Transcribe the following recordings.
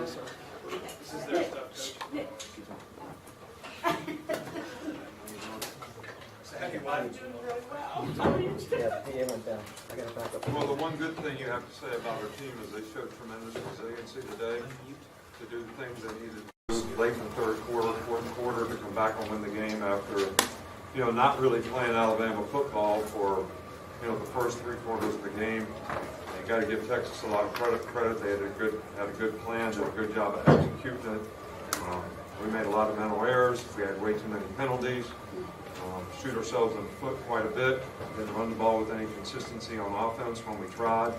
This is their stuff, Coach. Well, the one good thing you have to say about our team is they showed tremendous resiliency today to do the things they needed to do late in the third quarter, fourth quarter to come back and win the game after, not really playing Alabama football for, the first three quarters of the game. You got to give Texas a lot of credit. They had a good plan, did a good job of executing it. We made a lot of mental errors. We had way too many penalties. Shoot ourselves in the foot quite a bit. Didn't run the ball with any consistency on offense when we tried.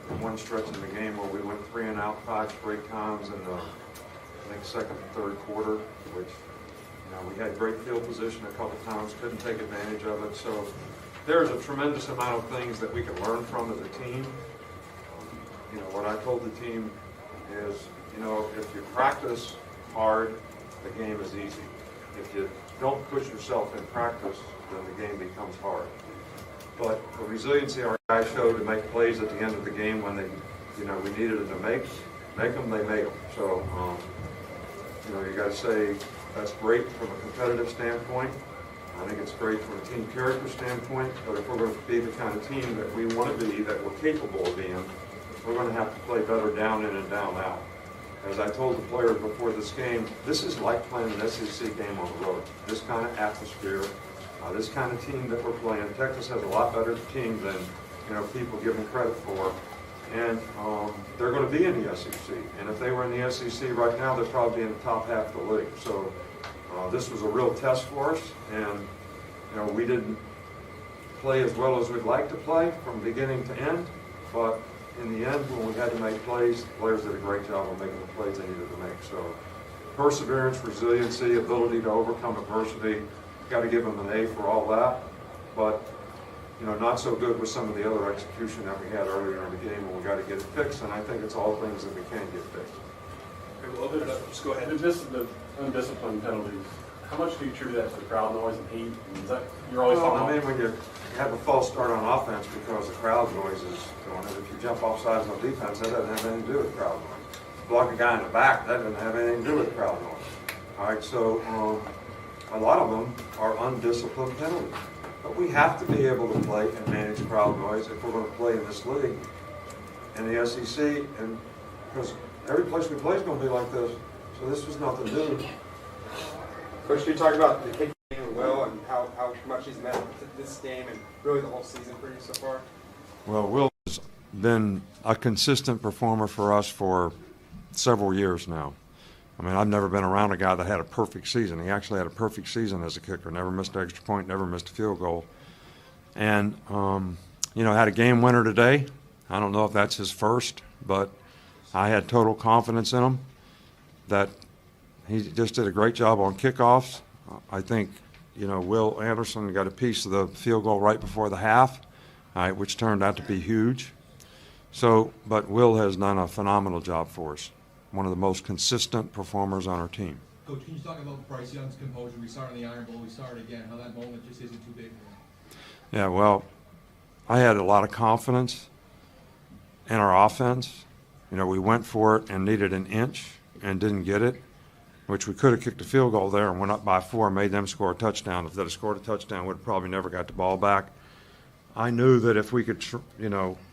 In one stretch in the game where we went 3 and out 5 straight times in the, second and third quarter, which, we had great field position a couple times, couldn't take advantage of it. So there's a tremendous amount of things that we can learn from as a team. What I told the team is, if you practice hard, the game is easy. If you don't push yourself in practice, then the game becomes hard. But the resiliency our guys showed to make plays at the end of the game when they, we needed them to make them, they made them. So, you got to say that's great from a competitive standpoint. I think it's great from a team character standpoint. But if we're going to be the kind of team that we want to be, that we're capable of being, we're going to have to play better down in and down out. As I told the players before this game, this is like playing an SEC game on the road. This kind of atmosphere, this kind of team that we're playing. Texas has a lot better team than people give them credit for, and they're going to be in the SEC. And if they were in the SEC right now, they're probably in the top half of the league. So this was a real test for us, and we didn't play as well as we'd like to play from beginning to end, but in the end, when we had to make plays, the players did a great job of making the plays they needed to make. So perseverance, resiliency, ability to overcome adversity, got to give them an A for all that. But, not so good with some of the other execution that we had earlier in the game, and we got to get it fixed. And I think it's all things that we can get fixed. Okay, well, open it up. Just go ahead. The undisciplined penalties, how much do you attribute that to the crowd noise and heat? Is that, you're always talking about? When you have a false start on offense because the crowd noise is going, and if you jump off sides on defense, that doesn't have anything to do with crowd noise. Block a guy in the back, that doesn't have anything to do with crowd noise. All right, so a lot of them are undisciplined penalties. But we have to be able to play and manage crowd noise if we're going to play in this league, in the SEC, and because every place we play is going to be like this. So this was nothing new. Coach, you talk about the kicking game with Will and how much he's meant this game and really the whole season for you so far? Well, Will has been a consistent performer for us for several years now. I mean, I've never been around a guy that had a perfect season. He actually had a perfect season as a kicker, never missed an extra point, never missed a field goal. And, had a game winner today. I don't know if that's his first, but I had total confidence in him that he just did a great job on kickoffs. I think, Will Anderson got a piece of the field goal right before the half, which turned out to be huge. So, but Will has done a phenomenal job for us. One of the most consistent performers on our team. Coach, can you talk about Bryce Young's composure? We saw it in the Iron Bowl, we saw it again, how that moment just isn't too big for him. Yeah, well, I had a lot of confidence in our offense. We went for it and needed an inch and didn't get it, which we could have kicked a field goal there and went up by 4 and made them score a touchdown. If they'd have scored a touchdown, we'd have probably never got the ball back. I knew that if we could,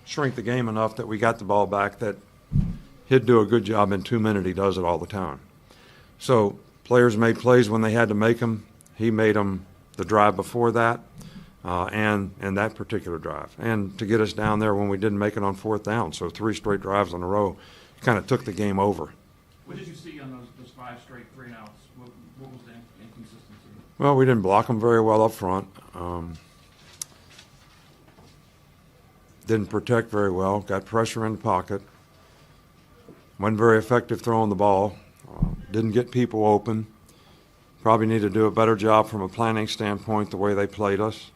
shrink the game enough that we got the ball back, that he'd do a good job in 2 minutes. He does it all the time. So players made plays when they had to make them. He made them the drive before that and that particular drive. And to get us down there when we didn't make it on 4th down. So 3 straight drives in a row kind of took the game over. What did you see on those 5 straight 3-and-outs? What was the inconsistency? Well, we didn't block them very well up front. Didn't protect very well. Got pressure in the pocket. Wasn't very effective throwing the ball. Didn't get people open. Probably need to do a better job from a planning standpoint the way they played us.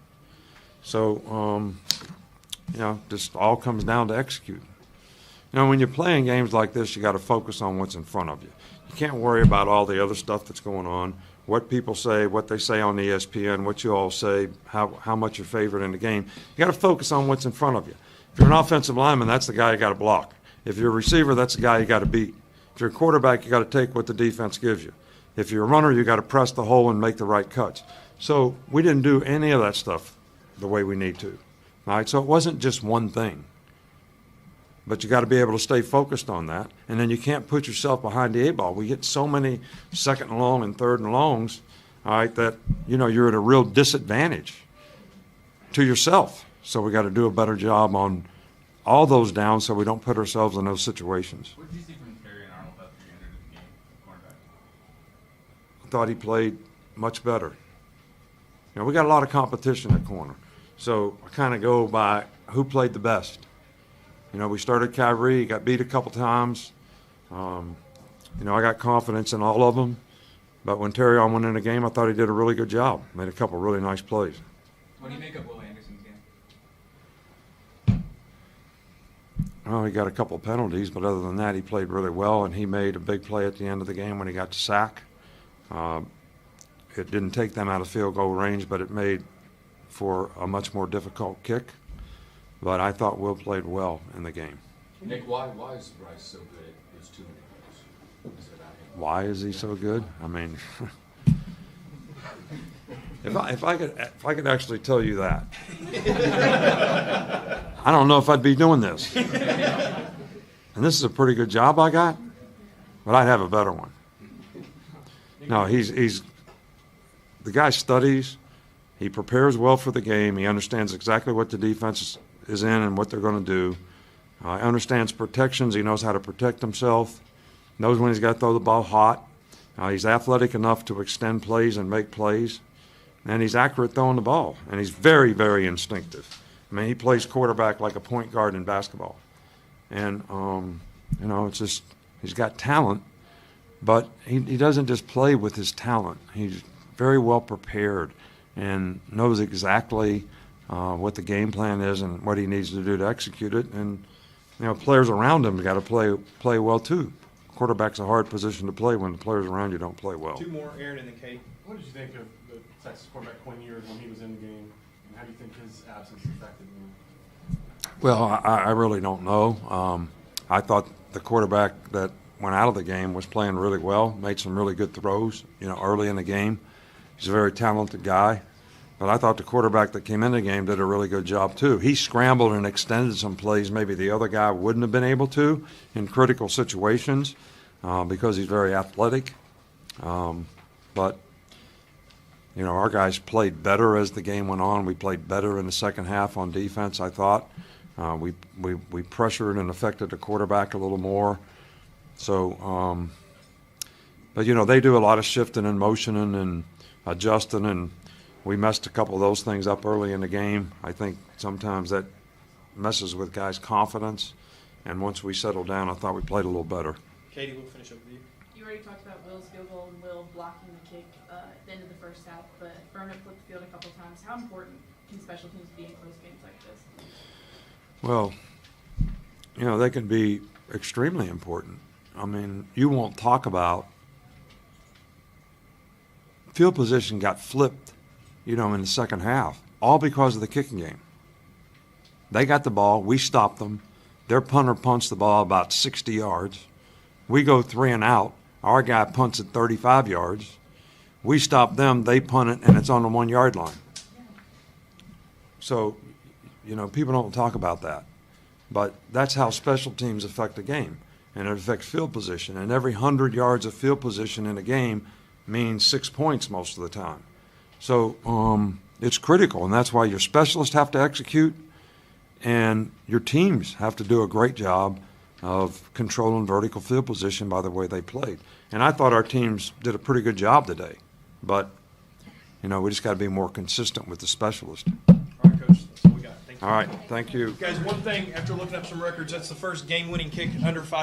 So, just all comes down to executing. When you're playing games like this, you got to focus on what's in front of you. You can't worry about all the other stuff that's going on, what people say, what they say on ESPN, what you all say, how much you're favored in the game. You got to focus on what's in front of you. If you're an offensive lineman, that's the guy you got to block. If you're a receiver, that's the guy you got to beat. If you're a quarterback, you got to take what the defense gives you. If you're a runner, you got to press the hole and make the right cuts. So we didn't do any of that stuff the way we need to. All right, so it wasn't just one thing. But you got to be able to stay focused on that, and then you can't put yourself behind the 8-ball. We get so many second and long and third and longs, all right, that you're at a real disadvantage to yourself. So we got to do a better job on all those downs so we don't put ourselves in those situations. What did you see from Terry and Arnold after you entered the game, cornerback? I thought he played much better. We got a lot of competition at corner, so I kind of go by who played the best. We started Kyrie, he got beat a couple times. I got confidence in all of them. But when Terry went in the game, I thought he did a really good job. Made a couple really nice plays. What do you make of Will Anderson's game? Well, he got a couple penalties, but other than that, he played really well, and he made a big play at the end of the game when he got the sack. It didn't take them out of field goal range, but it made for a much more difficult kick. But I thought Will played well in the game. Nick, why is Bryce so good at his 2 minute drills? What is it about him? Why is he so good? I mean, if I could actually tell you that, I don't know if I'd be doing this. And this is a pretty good job I got, but I'd have a better one. No, he's the guy studies. He prepares well for the game. He understands exactly what the defense is in and what they're going to do. He understands protections. He knows how to protect himself. Knows when he's got to throw the ball hot. He's athletic enough to extend plays and make plays. And he's accurate throwing the ball. And he's very, very instinctive. I mean, he plays quarterback like a point guard in basketball. And, it's just he's got talent. But he doesn't just play with his talent. He's very well prepared and knows exactly what the game plan is and what he needs to do to execute it. And players around him got to play well too. Quarterback's a hard position to play when the players around you don't play well. 2 more, Aaron, and then Katie. What did you think of the Texas quarterback Quinn Ewers when he was in the game? And how do you think his absence affected him? Well, I really don't know. I thought the quarterback that went out of the game was playing really well, made some really good throws, early in the game. He's a very talented guy. But I thought the quarterback that came in the game did a really good job, too. He scrambled and extended some plays maybe the other guy wouldn't have been able to in critical situations because he's very athletic. But our guys played better as the game went on. We played better in the second half on defense, I thought. We pressured and affected the quarterback a little more. So, but, they do a lot of shifting and motioning and adjusting, and we messed a couple of those things up early in the game. I think sometimes that messes with guys' confidence. And once we settled down, I thought we played a little better. Katie, we'll finish up with you. You already talked about Will's field goal and Will blocking the kick at the end of the first half, but Burnham flipped the field a couple times. How important can special teams be in close games like this? Well, they can be extremely important. I mean, you won't talk about field position got flipped, in the second half, all because of the kicking game. They got the ball. We stopped them. Their punter punts the ball about 60 yards. We go 3 and out. Our guy punts it 35 yards. We stop them. They punt it, and it's on the 1 yard line. So, people don't talk about that. But that's how special teams affect the game, and it affects field position. And every 100 yards of field position in a game means 6 points most of the time. So it's critical, and that's why your specialists have to execute, and your teams have to do a great job of controlling vertical field position by the way they played. And I thought our teams did a pretty good job today, but we just got to be more consistent with the specialist. All right, Coach, that's all we got. Thank you. All right, thank you. Guys, one thing, after looking up some records, that's the first game-winning kick under 5